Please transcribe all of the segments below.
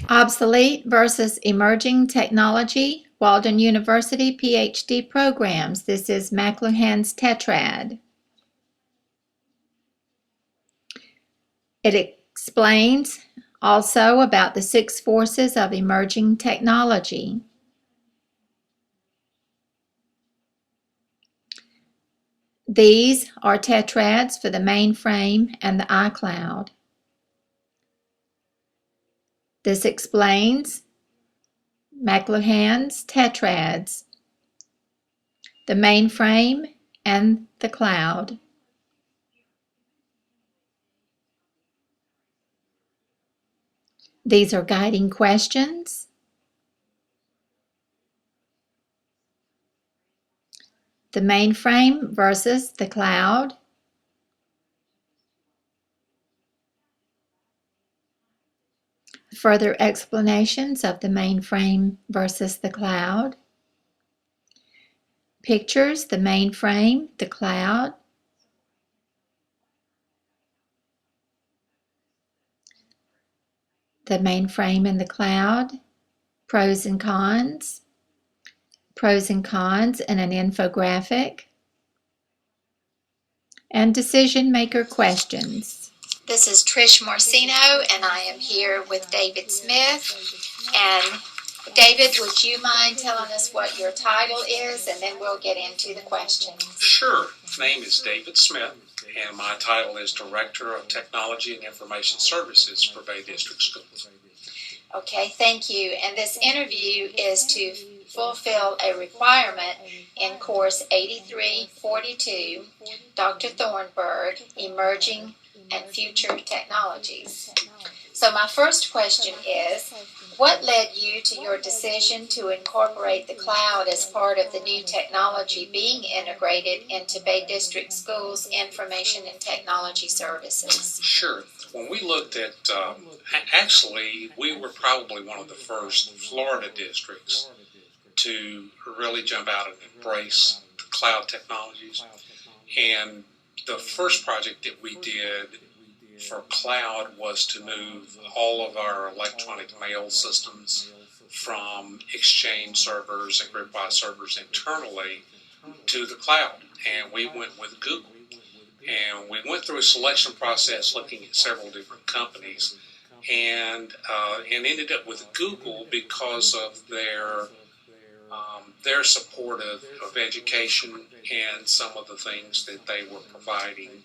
Obsolete versus Emerging Technology, Walden University PhD Programs. This is McLuhan's tetrad. It explains also about the 6 forces of emerging technology. These are tetrads for the mainframe and the iCloud. This explains McLuhan's tetrads, the mainframe and the cloud. These are guiding questions. The mainframe versus the cloud. Further explanations of the mainframe versus the cloud. Pictures, the mainframe, the cloud. The mainframe and the cloud. Pros and cons. Pros and cons in an infographic. And decision maker questions. This is Trish Morcino, and I am here with David Smith. And David, would you mind telling us what your title is, and then we'll get into the questions? Sure. My name is David Smith, and my title is Director of Technology and Information Services for Bay District Schools. Okay, thank you. And this interview is to fulfill a requirement in course 8342, Dr. Thornburg, Emerging and Future Technologies. So my first question is, what led you to your decision to incorporate the cloud as part of the new technology being integrated into Bay District Schools' information and technology services? Sure. When we looked at, actually, we were probably one of the first Florida districts to really jump out and embrace the cloud technologies. And the first project that we did for cloud was to move all of our electronic mail systems from Exchange servers and GridWise servers internally to the cloud. And we went with Google. And we went through a selection process looking at several different companies and ended up with Google because of their support of education and some of the things that they were providing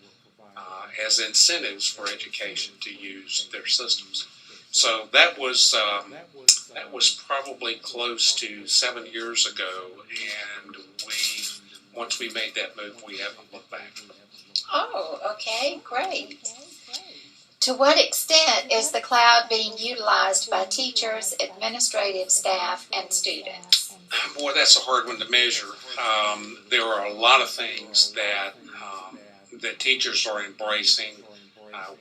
as incentives for education to use their systems. So that was probably close to 7 years ago, and once we made that move, we haven't looked back. Oh, okay, great. To what extent is the cloud being utilized by teachers, administrative staff, and students? Boy, that's a hard one to measure. There are a lot of things that teachers are embracing.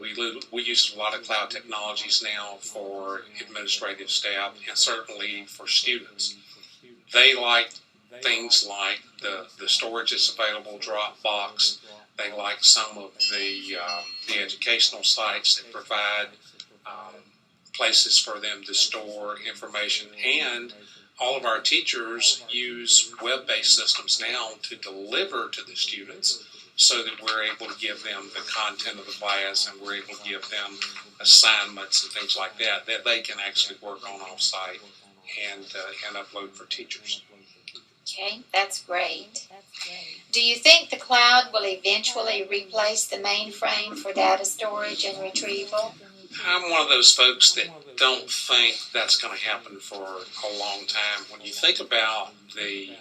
We use a lot of cloud technologies now for administrative staff and certainly for students. They like things like the storage that's available, Dropbox. They like some of the educational sites that provide places for them to store information. And all of our teachers use web-based systems now to deliver to the students so that we're able to give them the content of the class and we're able to give them assignments and things like that they can actually work on off-site and upload for teachers. Okay, that's great. Do you think the cloud will eventually replace the mainframe for data storage and retrieval? I'm one of those folks that don't think that's going to happen for a long time. When you think about the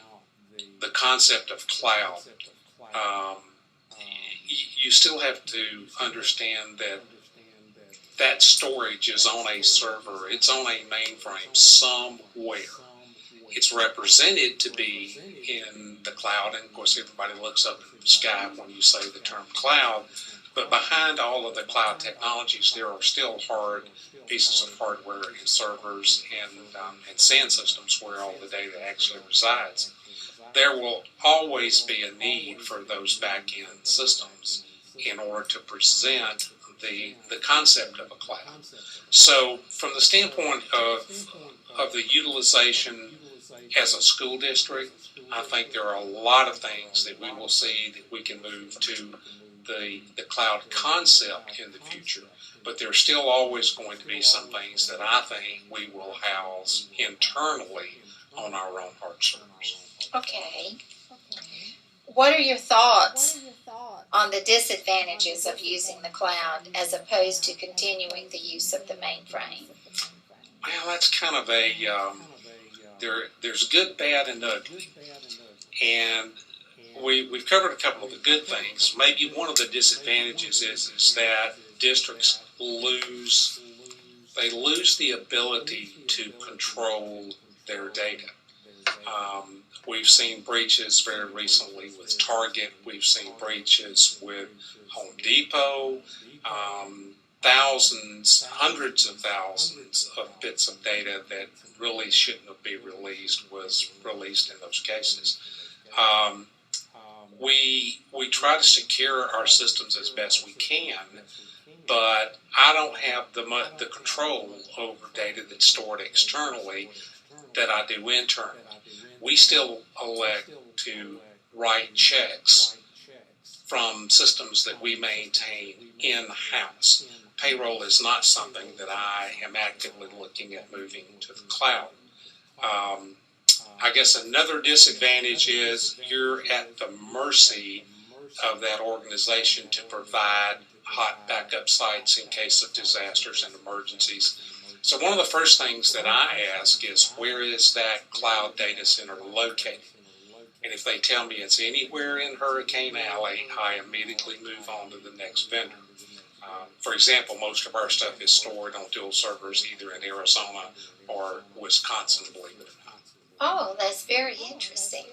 concept of cloud, you still have to understand that storage is on a server. It's on a mainframe somewhere. It's represented to be in the cloud, and of course everybody looks up in the sky when you say the term cloud. But behind all of the cloud technologies, there are still hard pieces of hardware and servers and SAN systems where all the data actually resides. There will always be a need for those back-end systems in order to present the concept of a cloud. So from the standpoint of the utilization as a school district, I think there are a lot of things that we will see that we can move to the cloud concept in the future. But there's still always going to be some things that I think we will house internally on our own hard servers. Okay. What are your thoughts on the disadvantages of using the cloud as opposed to continuing the use of the mainframe? Well, that's kind of there's good, bad, and ugly. And we've covered a couple of the good things. Maybe one of the disadvantages is that districts lose the ability to control their data. We've seen breaches very recently with Target. We've seen breaches with Home Depot. Thousands, hundreds of thousands of bits of data that really shouldn't have been released was released in those cases. We try to secure our systems as best we can, but I don't have the control over data that's stored externally that I do internally. We still elect to write checks from systems that we maintain in-house. Payroll is not something that I am actively looking at moving to the cloud. I guess another disadvantage is you're at the mercy of that organization to provide hot backup sites in case of disasters and emergencies. So one of the first things that I ask is, where is that cloud data center located? And if they tell me it's anywhere in Hurricane Alley, I immediately move on to the next vendor. For example, most of our stuff is stored on dual servers either in Arizona or Wisconsin, believe it or not. Oh, that's very interesting.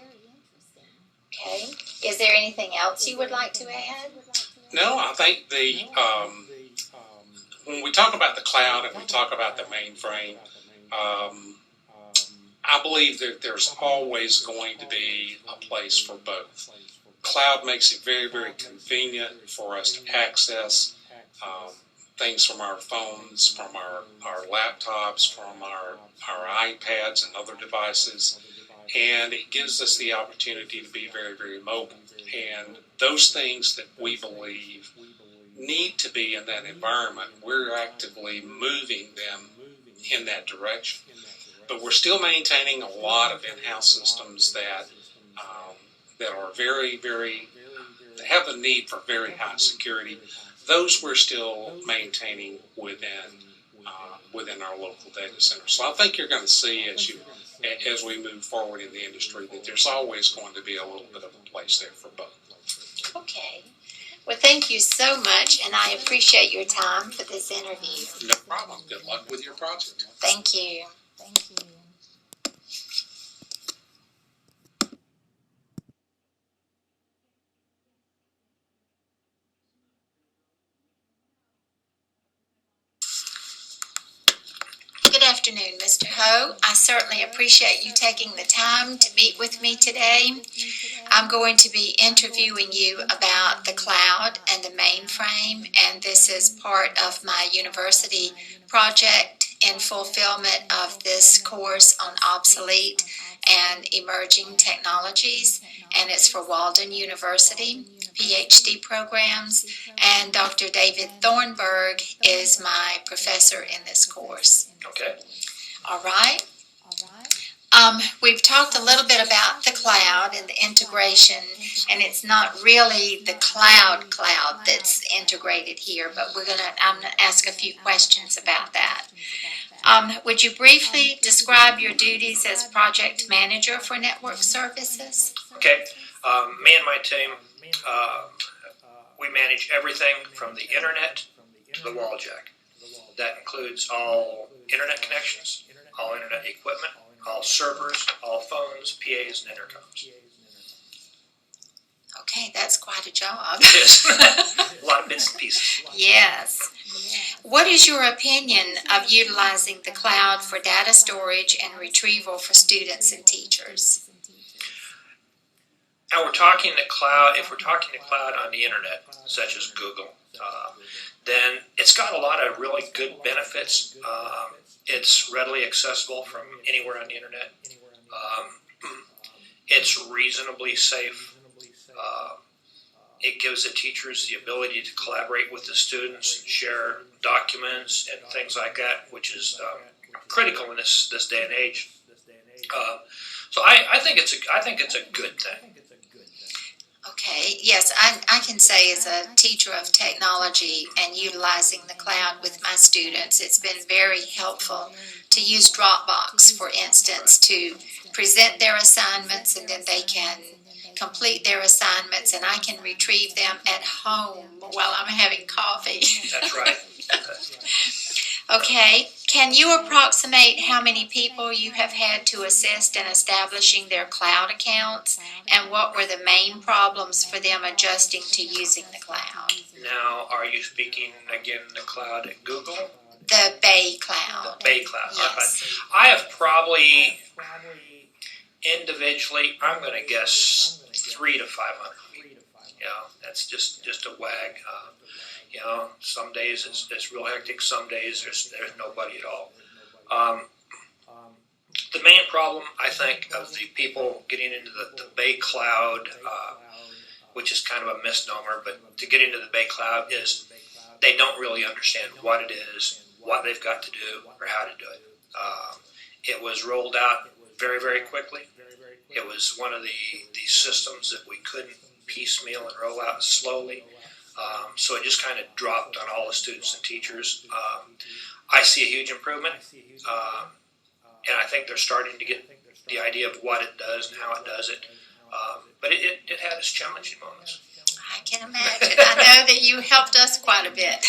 Okay. Is there anything else you would like to add? No, I think when we talk about the cloud and we talk about the mainframe, I believe that there's always going to be a place for both. Cloud makes it very, very convenient for us to access things from our phones, from our laptops, from our iPads and other devices, and it gives us the opportunity to be very, very mobile. And those things that we believe need to be in that environment, we're actively moving them in that direction. But we're still maintaining a lot of in-house systems that are very, very, have a need for very high security. Those we're still maintaining within our local data center. So I think you're going to see as we move forward in the industry that there's always going to be a little bit of a place there for both. Okay. Well, thank you so much, and I appreciate your time for this interview. No problem. Good luck with your project. Thank you. Thank you. Good afternoon, Mr. Ho. I certainly appreciate you taking the time to meet with me today. I'm going to be interviewing you about the cloud and the mainframe, and this is part of my university project in fulfillment of this course on obsolete and emerging technologies, and it's for Walden University PhD programs, and Dr. David Thornburg is my professor in this course. Okay. All right. We've talked a little bit about the cloud and the integration, and it's not really the cloud that's integrated here, but I'm going to ask a few questions about that. Would you briefly describe your duties as project manager for network services? Okay. Me and my team, we manage everything from the internet to the wall jack. That includes all internet connections, all internet equipment, all servers, all phones, PAs, and intercoms. Okay, that's quite a job. Yes. A lot of bits and pieces. Yes. What is your opinion of utilizing the cloud for data storage and retrieval for students and teachers? Now we're talking the cloud. If we're talking the cloud on the internet, such as Google, then It's got a lot of really good benefits. It's readily accessible from anywhere on the internet. It's reasonably safe. It gives the teachers the ability to collaborate with the students, share documents and things like that, which is critical in this day and age. So I think it's a good thing. Okay, yes, I can say as a teacher of technology and utilizing the cloud with my students, it's been very helpful to use Dropbox, for instance, to present their assignments, and then they can complete their assignments, and I can retrieve them at home while I'm having coffee. That's right. Okay, can you approximate how many people you have had to assist in establishing their cloud accounts, and what were the main problems for them adjusting to using the cloud? Now, are you speaking again the cloud at Google? The Bay Cloud. The Bay Cloud. Yes. I have probably individually, I'm going to guess 300 to 500. That's just a wag. Some days it's real hectic. Some days there's nobody at all. The main problem, I think, of the people getting into the Bay Cloud, which is kind of a misnomer, but to get into the Bay Cloud is they don't really understand what it is, what they've got to do, or how to do it. It was rolled out very, very quickly. It was one of the systems that we couldn't piecemeal and roll out slowly. So it just kind of dropped on all the students and teachers. I see a huge improvement, and I think they're starting to get the idea of what it does and how it does it. But it had its challenging moments. I can imagine. I know that you helped us quite a bit.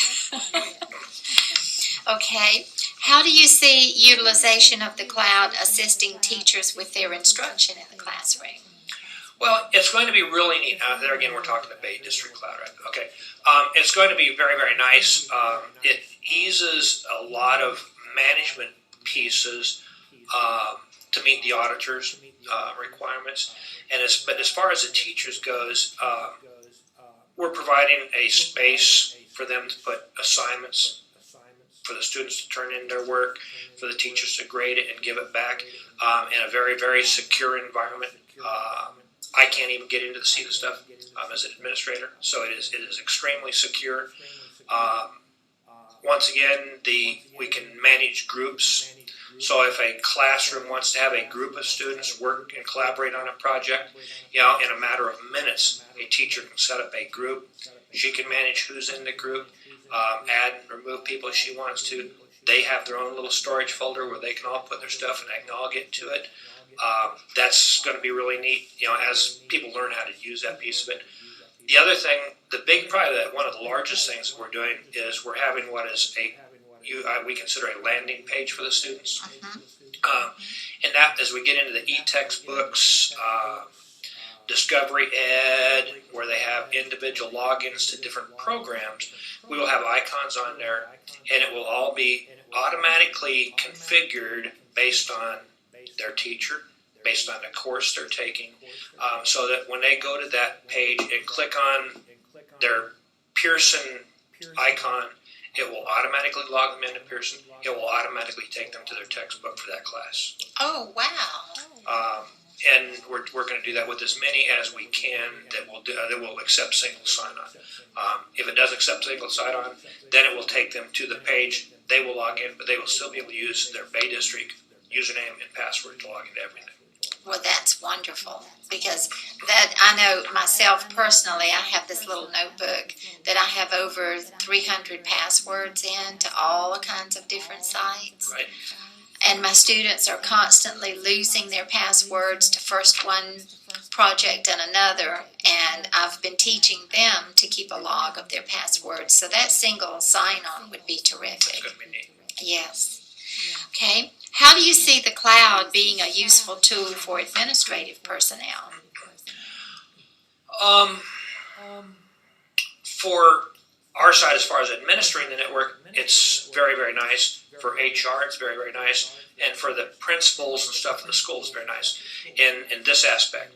Okay. How do you see utilization of the cloud assisting teachers with their instruction in the classroom? Well, it's going to be really neat. There again, we're talking the Bay District Cloud, right? Okay. It's going to be very, very nice. It eases a lot of management pieces to meet the auditor's requirements. But as far as the teachers goes, we're providing a space for them to put assignments, for the students to turn in their work, for the teachers to grade it and give it back in a very, very secure environment. I can't even get into the see the stuff as an administrator, so it is extremely secure. Once again, we can manage groups. So if a classroom wants to have a group of students work and collaborate on a project, in a matter of minutes, a teacher can set up a group. She can manage who's in the group, add and remove people if she wants to. They have their own little storage folder where they can all put their stuff and they can all get to it. That's going to be really neat, as people learn how to use that piece of it. The other thing, probably one of the largest things that we're doing is we're having what is we consider a landing page for the students. And that, as we get into the e-textbooks, Discovery Ed, where they have individual logins to different programs, we will have icons on there, and it will all be automatically configured based on their teacher, based on the course they're taking, so that when they go to that page and click on their Pearson icon, it will automatically log them into Pearson. It will automatically take them to their textbook for that class. Oh, wow. And we're going to do that with as many as we can that will accept single sign-on. If it does accept single sign-on, then it will take them to the page. They will log in, but they will still be able to use their Bay District username and password to log into everything. Well, that's wonderful, because that I know myself personally, I have this little notebook that I have over 300 passwords in to all kinds of different sites. Right. And my students are constantly losing their passwords to first one project and another, and I've been teaching them to keep a log of their passwords. So that single sign-on would be terrific. It's going to be neat. Yes. Okay. How do you see the cloud being a useful tool for administrative personnel? For our side, as far as administering the network, it's very, very nice. For HR, it's very, very nice. And for the principals and stuff in the school, it's very nice. In this aspect,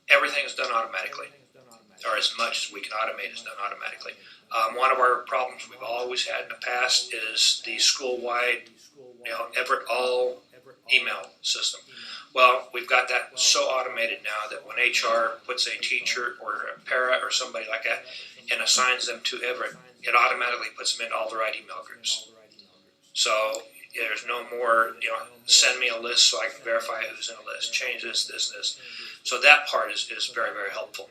everything is done automatically. or as much as we can automate is done automatically. One of our problems we've always had in the past is the school-wide, Everett All email system. Well, we've got that so automated now that when HR puts a teacher or a para or somebody like that and assigns them to Everett, it automatically puts them into all the right email groups. So there's no more, send me a list so I can verify who's in a list, change this, this, and this. So that part is very, very helpful.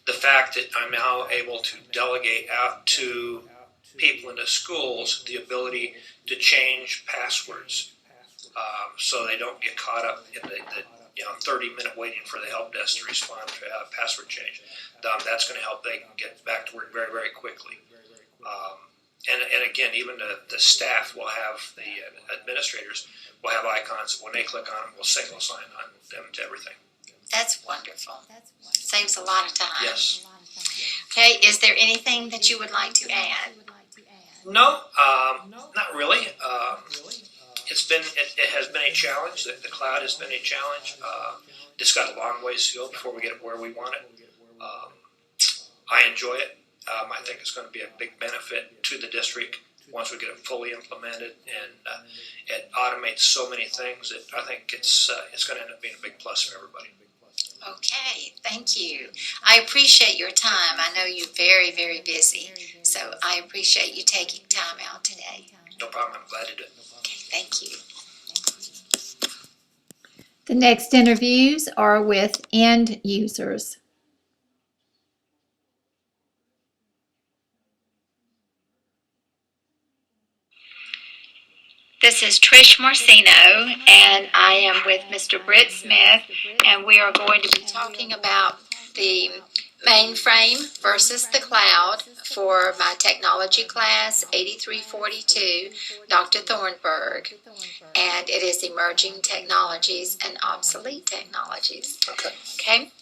The fact that I'm now able to delegate out to people in the schools the ability to change passwords so they don't get caught up in the 30-minute waiting for the help desk to respond to a password change. That's going to help they can get back to work very, very quickly. And again, even the staff will have, the administrators will have icons. When they click on them, we'll single sign on them to everything. That's wonderful. Saves a lot of time. Yes. Okay, is there anything that you would like to add? No, not really. It has been a challenge. The cloud has been a challenge. It's got a long ways to go before we get it where we want it. I enjoy it. I think it's going to be a big benefit to the district once we get it fully implemented, and it automates so many things that I think it's going to end up being a big plus for everybody. Okay, thank you. I appreciate your time. I know you're very, very busy, so I appreciate you taking time out today. No problem. I'm glad to do it. Okay, thank you. The next interviews are with end users. This is Trish Morcino, and I am with Mr. Britt Smith, and we are going to be talking about the mainframe versus the cloud for my technology class 8342, Dr. Thornburg, and it is emerging technologies and obsolete technologies. Okay.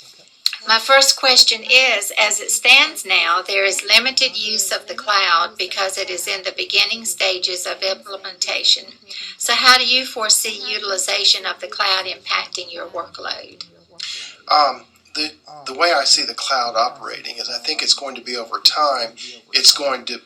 My first question is, as it stands now, there is limited use of the cloud because it is in the beginning stages of implementation. So how do you foresee utilization of the cloud impacting your workload? The way I see the cloud operating is I think it's going to be over time, it's going to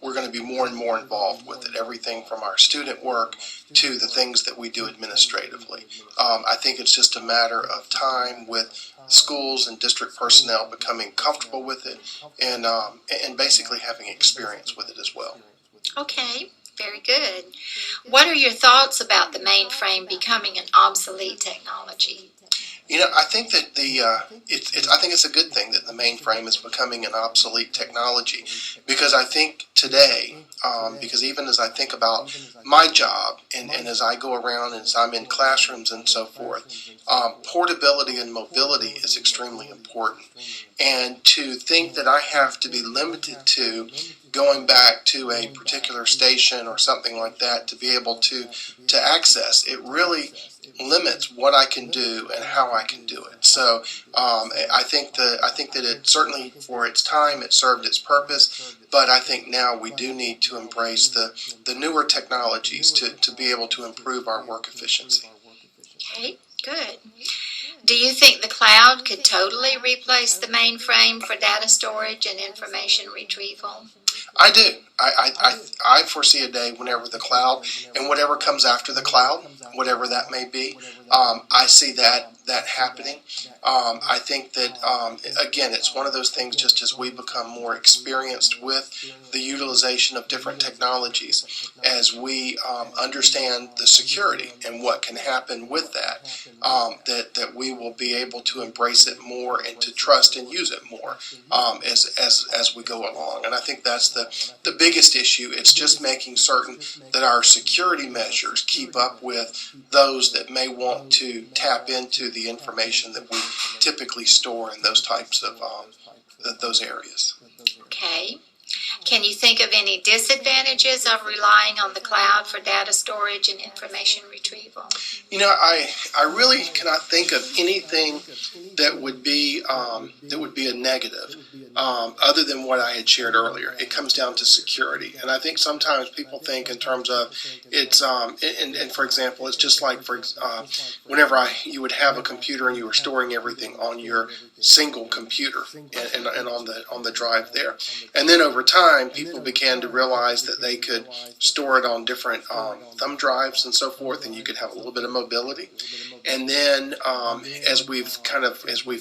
we're going to be more and more involved with it. Everything from our student work to the things that we do administratively. I think it's just a matter of time with schools and district personnel becoming comfortable with it and basically having experience with it as well. Okay, very good. What are your thoughts about the mainframe becoming an obsolete technology? I think that I think it's a good thing that the mainframe is becoming an obsolete technology, because I think today, because even as I think about my job and as I go around and as I'm in classrooms and so forth, portability and mobility is extremely important. And to think that I have to be limited to going back to a particular station or something like that to be able to access, it really limits what I can do and how I can do it. So I think that it certainly for its time it served its purpose, but I think now we do need to embrace the newer technologies to be able to improve our work efficiency. Okay, good. Do you think the cloud could totally replace the mainframe for data storage and information retrieval? I do. I foresee a day whenever the cloud and whatever comes after the cloud, whatever that may be, I see that happening. I think that, again, it's one of those things just as we become more experienced with the utilization of different technologies, as we understand the security and what can happen with that we will be able to embrace it more and to trust and use it more as we go along. And I think that's the biggest issue. It's just making certain that our security measures keep up with those that may want to tap into the information that we typically store in those types of those areas. Okay. Can you think of any disadvantages of relying on the cloud for data storage and information retrieval? I really cannot think of anything that would be a negative, other than what I had shared earlier. It comes down to security, and I think sometimes people think in terms of it's and for example, it's just like whenever you would have a computer and you were storing everything on your single computer and on the drive there, and then over time people began to realize that they could store it on different thumb drives and so forth, and you could have a little bit of mobility. And then as we've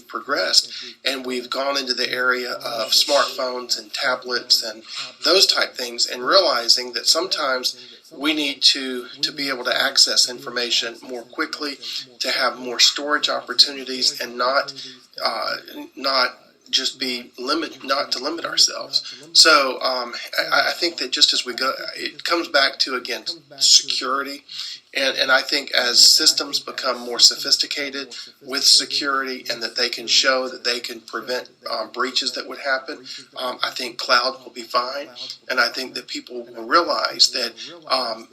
progressed and we've gone into the area of smartphones and tablets and those type things, and realizing that sometimes we need to be able to access information more quickly, to have more storage opportunities, and not just not to limit ourselves. So I think that just as we go, it comes back to, again, security. And I think as systems become more sophisticated with security, and that they can show that they can prevent breaches that would happen, I think cloud will be fine. And I think that people will realize that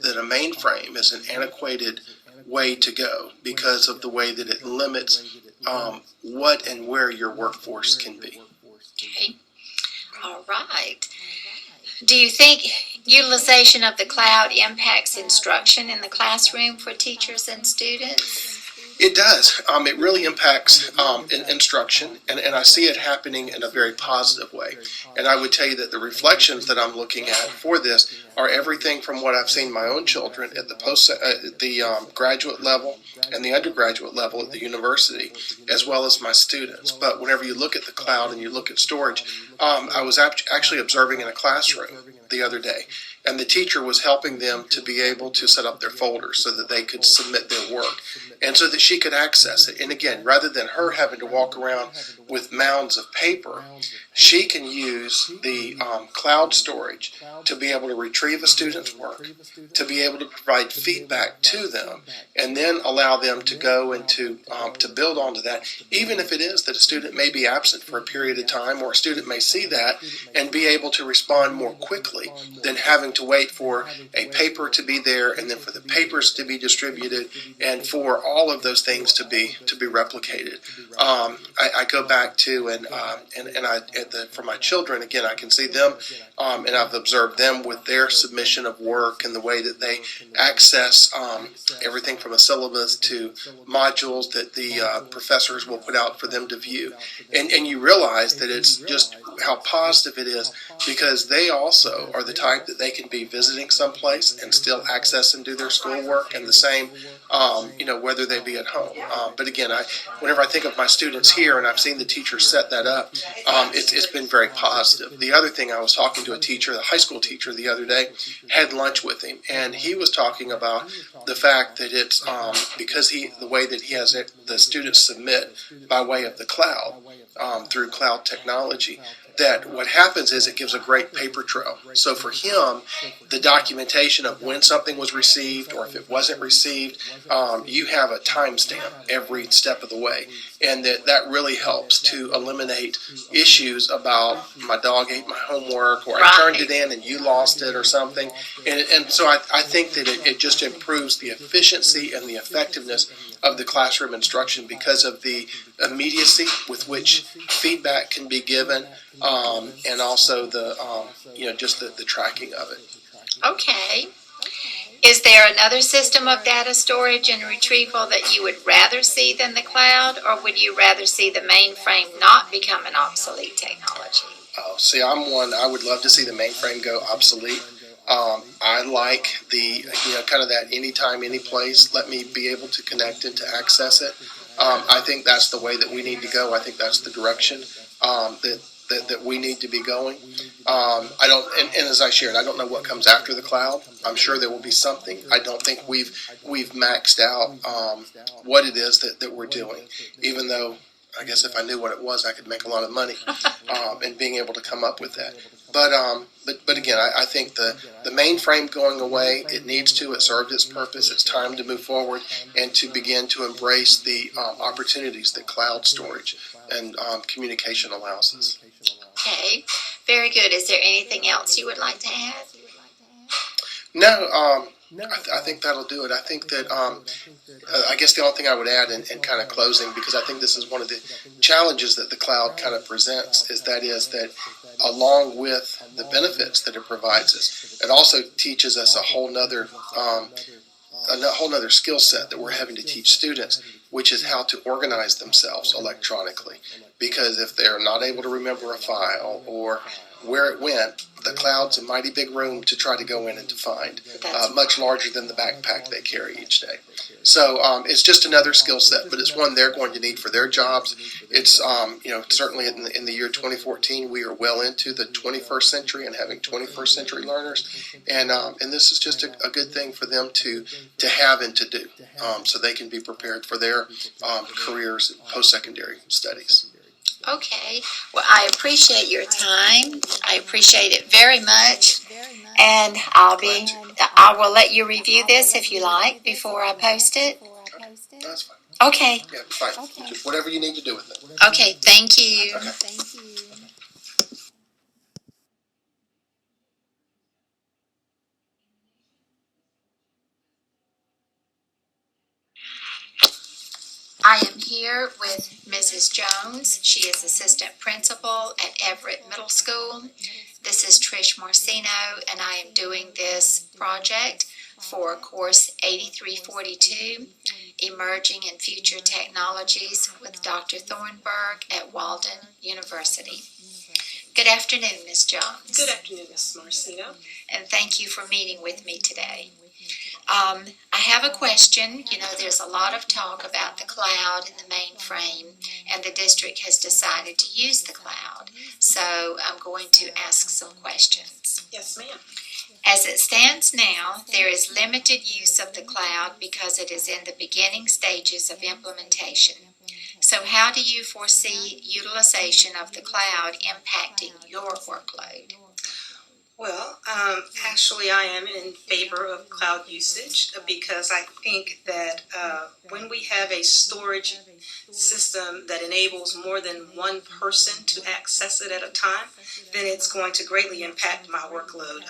that a mainframe is an antiquated way to go because of the way that it limits what and where your workforce can be. Okay. All right. Do you think utilization of the cloud impacts instruction in the classroom for teachers and students? It does. It really impacts instruction, and I see it happening in a very positive way. And I would tell you that the reflections that I'm looking at for this are everything from what I've seen my own children at the graduate level and the undergraduate level at the university, as well as my students. But whenever you look at the cloud and you look at storage, I was actually observing in a classroom the other day, and the teacher was helping them to be able to set up their folders so that they could submit their work, and so that she could access it. And again, rather than her having to walk around with mounds of paper, she can use the cloud storage to be able to retrieve a student's work, to be able to provide feedback to them, and then allow them to go and to build onto that, even if it is that a student may be absent for a period of time, or a student may see that and be able to respond more quickly than having to wait for a paper to be there, and then for the papers to be distributed, and for all of those things to be replicated. I go back to for my children, again, I can see them, and I've observed them with their submission of work and the way that they access everything from a syllabus to modules that the professors will put out for them to view. And you realize that it's just how positive it is, because they also are the type that they can be visiting someplace and still access and do their schoolwork, and the same, whether they be at home. But again, whenever I think of my students here, and I've seen the teachers set that up, it's been very positive. The other thing, I was talking to a teacher, the high school teacher the other day, had lunch with him, and he was talking about the fact that it's because the way that he has it, the students submit by way of the cloud, through cloud technology, that what happens is it gives a great paper trail. So for him, the documentation of when something was received or if it wasn't received, you have a timestamp every step of the way. And that really helps to eliminate issues about my dog ate my homework, or I turned it in and you lost it or something. And so I think that it just improves the efficiency and the effectiveness of the classroom instruction because of the immediacy with which feedback can be given, and also just the tracking of it. Okay. Is there another system of data storage and retrieval that you would rather see than the cloud, or would you rather see the mainframe not become an obsolete technology? See, I'm one, I would love to see the mainframe go obsolete. I like the, kind of that anytime, any place, let me be able to connect and to access it. I think that's the way that we need to go. I think that's the direction that we need to be going. I don't, and as I shared, I don't know what comes after the cloud. I'm sure there will be something. I don't think we've maxed out what it is that we're doing, even though I guess if I knew what it was, I could make a lot of money, and being able to come up with that. But again, I think the mainframe going away, it needs to. It served its purpose. It's time to move forward and to begin to embrace the opportunities that cloud storage and communication allows us. Okay, very good. Is there anything else you would like to add? No, I think that'll do it. I think that I guess the only thing I would add in kind of closing, because I think this is one of the challenges that the cloud kind of presents, is that along with the benefits that it provides us, it also teaches us a whole nother skill set that we're having to teach students, which is how to organize themselves electronically. Because if they're not able to remember a file or where it went, the cloud's a mighty big room to try to go in and to find, much larger than the backpack they carry each day. So it's just another skill set, but it's one they're going to need for their jobs. It's certainly in the year 2014, we are well into the 21st century and having 21st century learners, and this is just a good thing for them to have and to do, so they can be prepared for their careers, post-secondary studies. Okay. Well, I appreciate your time. I appreciate it very much. And I will let you review this if you like before I post it. That's fine. Okay. Yeah, fine. Just whatever you need to do with it. Okay, thank you. Okay. I am here with Mrs. Jones. She is assistant principal at Everett Middle School. This is Trish Marcino, and I am doing this project for course 8342, Emerging and Future Technologies with Dr. Thornburg at Walden University. Good afternoon, Ms. Jones. Good afternoon, Ms. Marcino. And thank you for meeting with me today. I have a question. You know, there's a lot of talk about the cloud and the mainframe, and the district has decided to use the cloud. So I'm going to ask some questions. Yes, ma'am. As it stands now, there is limited use of the cloud because it is in the beginning stages of implementation. So how do you foresee utilization of the cloud impacting your workload? Well, actually, I am in favor of cloud usage because I think that when we have a storage system that enables more than one person to access it at a time, then it's going to greatly impact my workload.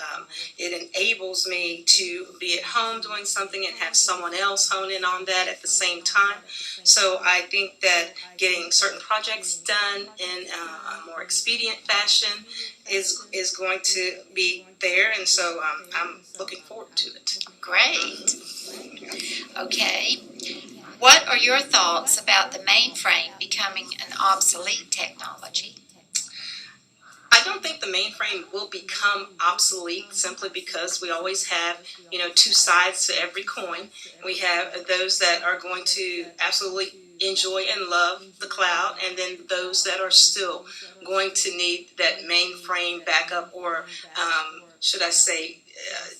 It enables me to be at home doing something and have someone else hone in on that at the same time. So I think that getting certain projects done in a more expedient fashion is going to be there, and so I'm looking forward to it. Great. Okay. What are your thoughts about the mainframe becoming an obsolete technology? I don't think the mainframe will become obsolete simply because we always have, two sides to every coin. We have those that are going to absolutely enjoy and love the cloud, and then those that are still going to need that mainframe backup, or should I say,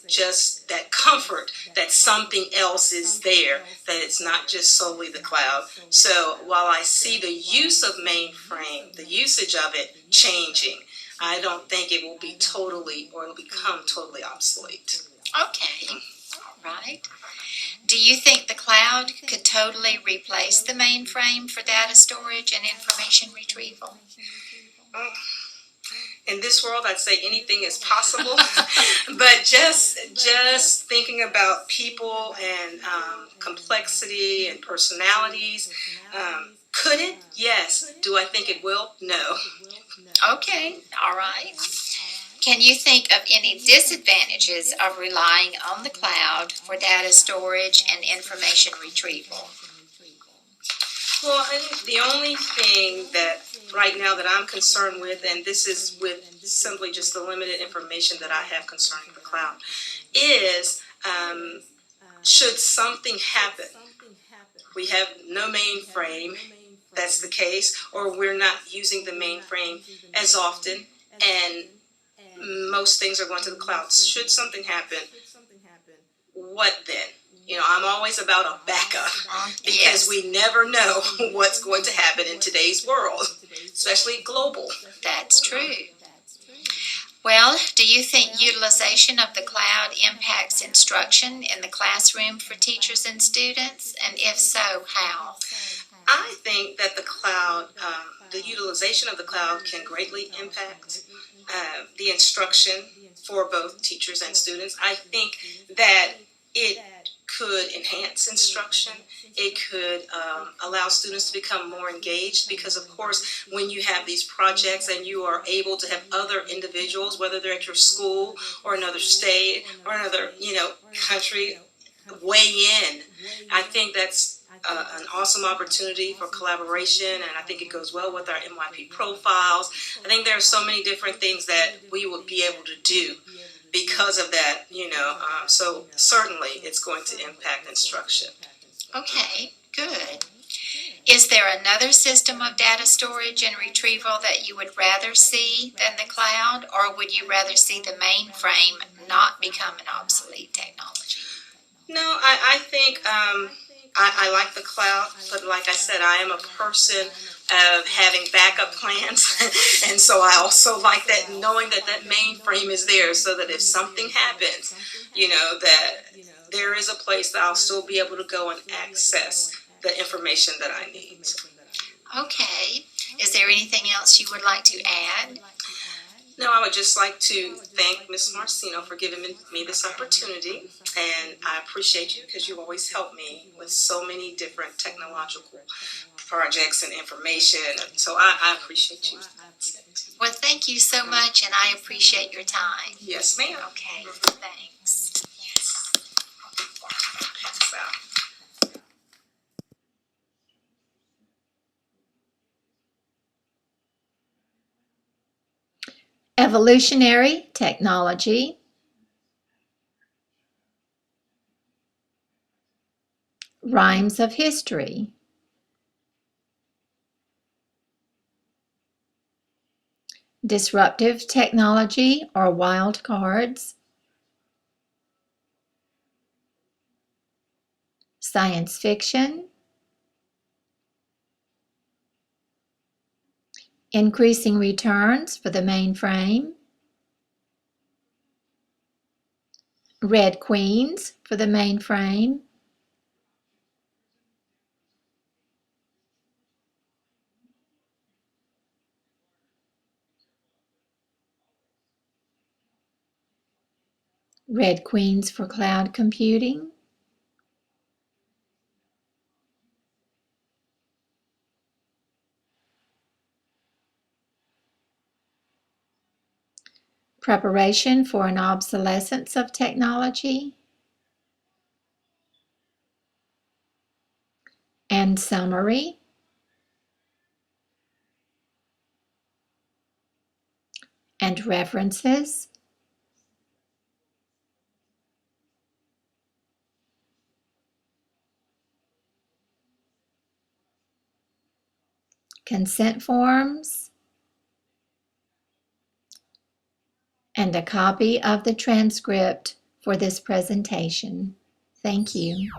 just that comfort that something else is there, that it's not just solely the cloud. So while I see the use of mainframe, the usage of it changing, I don't think it will be totally, or it'll become totally obsolete. Okay. All right. Do you think the cloud could totally replace the mainframe for data storage and information retrieval? In this world, I'd say anything is possible, but just thinking about people and complexity and personalities, could it? Yes. Do I think it will? No. Okay, all right. Can you think of any disadvantages of relying on the cloud for data storage and information retrieval? Well, I think the only thing that right now that I'm concerned with, and this is with simply just the limited information that I have concerning the cloud, is should something happen, we have no mainframe, that's the case, or we're not using the mainframe as often, and most things are going to the cloud. Should something happen, what then? I'm always about a backup because we never know what's going to happen in today's world, especially global. That's true. Well, do you think utilization of the cloud impacts instruction in the classroom for teachers and students? And if so, how? I think that the cloud, the utilization of the cloud can greatly impact the instruction for both teachers and students. I think that it could enhance instruction. It could allow students to become more engaged because, of course, when you have these projects and you are able to have other individuals, whether they're at your school or another state or another, country, weigh in, I think that's an awesome opportunity for collaboration, and I think it goes well with our MYP profiles. I think there are so many different things that we would be able to do because of that, so certainly it's going to impact instruction. Okay, good. Is there another system of data storage and retrieval that you would rather see than the cloud, or would you rather see the mainframe not become an obsolete technology? No, I think I like the cloud, but like I said, I am a person of having backup plans, and so I also like that, knowing that that mainframe is there, so that if something happens, that there is a place that I'll still be able to go and access the information that I need. Okay. Is there anything else you would like to add? No, I would just like to thank Ms. Marcino for giving me this opportunity, and I appreciate you because you always help me with so many different technological projects and information, so I appreciate you. Well, thank you so much, and I appreciate your time. Yes, ma'am. Okay, thanks. So, Evolutionary technology, rhymes of history, disruptive technology or wild cards, science fiction, increasing returns for the mainframe, red queens for the mainframe, red queens for cloud computing, preparation for an obsolescence of technology, and summary, and references, consent forms, and a copy of the transcript for this presentation. Thank you.